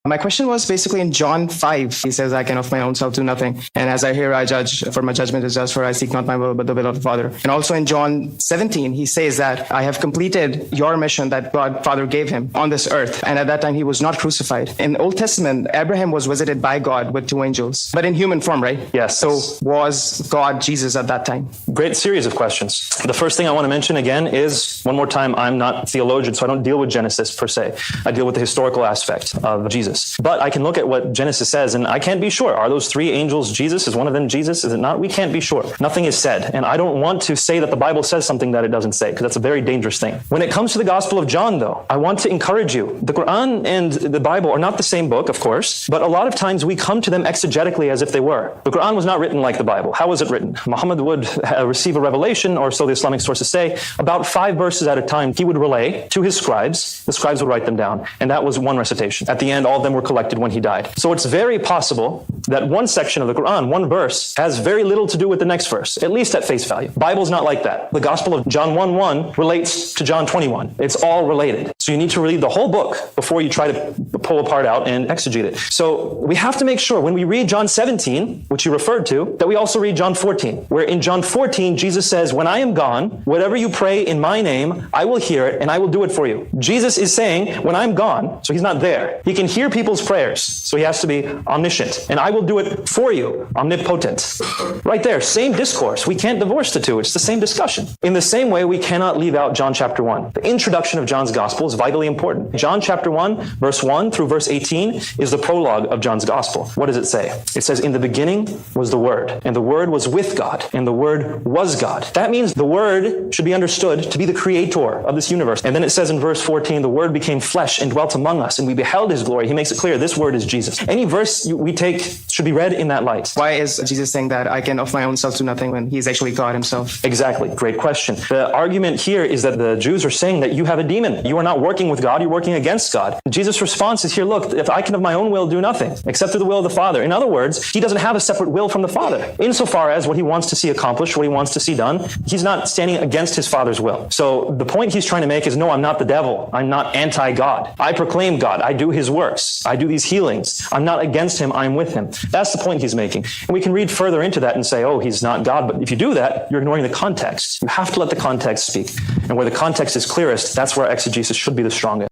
My question was basically in John 5. He says, I can of my own self do nothing. And as I hear, I judge, for my judgment is just, for I seek not my will, but the will of the Father. And also in John 17, he says that I have completed your mission that God Father gave him on this earth. And at that time, he was not crucified. In the Old Testament, Abraham was visited by God with 2 angels, but in human form, right? Yes. So was God Jesus at that time? Great series of questions. The first thing I want to mention again is, one more time, I'm not a theologian, so I don't deal with Genesis per se. I deal with the historical aspect of Jesus. But I can look at what Genesis says, and I can't be sure. Are those 3 angels Jesus? Is one of them Jesus? Is it not? We can't be sure. Nothing is said. And I don't want to say that the Bible says something that it doesn't say, because that's a very dangerous thing. When it comes to the Gospel of John, though, I want to encourage you. The Quran and the Bible are not the same book, of course, but a lot of times we come to them exegetically as if they were. The Quran was not written like the Bible. How was it written? Muhammad would receive a revelation, or so the Islamic sources say, about 5 verses at a time he would relay to his scribes. The scribes would write them down, and that was one recitation. At the end, all of them were collected when he died. So it's very possible that one section of the Quran, one verse, has very little to do with the next verse, at least at face value. Bible's not like that. The Gospel of John 1:1 relates to John 21. It's all related. So you need to read the whole book before you try to pull a part out and exegete it. So we have to make sure when we read John 17, which you referred to, that we also read John 14, where in John 14, Jesus says, when I am gone, whatever you pray in my name, I will hear it and I will do it for you. Jesus is saying, when I'm gone, so he's not there. He can hear people's prayers, so he has to be omniscient. And I will do it for you, omnipotent. Right there, same discourse. We can't divorce the two. It's the same discussion. In the same way, we cannot leave out John chapter 1. The introduction of John's gospel is vitally important. John chapter 1, verse 1 through verse 18 is the prologue of John's gospel. What does it say? It says, in the beginning was the Word, and the Word was with God, and the Word was God. That means the Word should be understood to be the creator of this universe. And then it says in verse 14, the Word became flesh and dwelt among us, and we beheld his glory. He makes it clear this Word is Jesus. Any verse we take should be read in that light. Why is Jesus saying that I can of my own self do nothing when he's actually God himself? Exactly. Great question. The argument here is that the Jews are saying that you have a demon. You are not working with God, you're working against God. Jesus' response is here, look, if I can of my own will do nothing, except through the will of the Father. In other words, he doesn't have a separate will from the Father. Insofar as what he wants to see accomplished, what he wants to see done, he's not standing against his Father's will. So the point he's trying to make is, no, I'm not the devil. I'm not anti-God. I proclaim God. I do his works. I do these healings. I'm not against him. I'm with him. That's the point he's making. And we can read further into that and say, oh, he's not God. But if you do that, you're ignoring the context. You have to let the context speak. And where the context is clearest, that's where exegesis should be the strongest.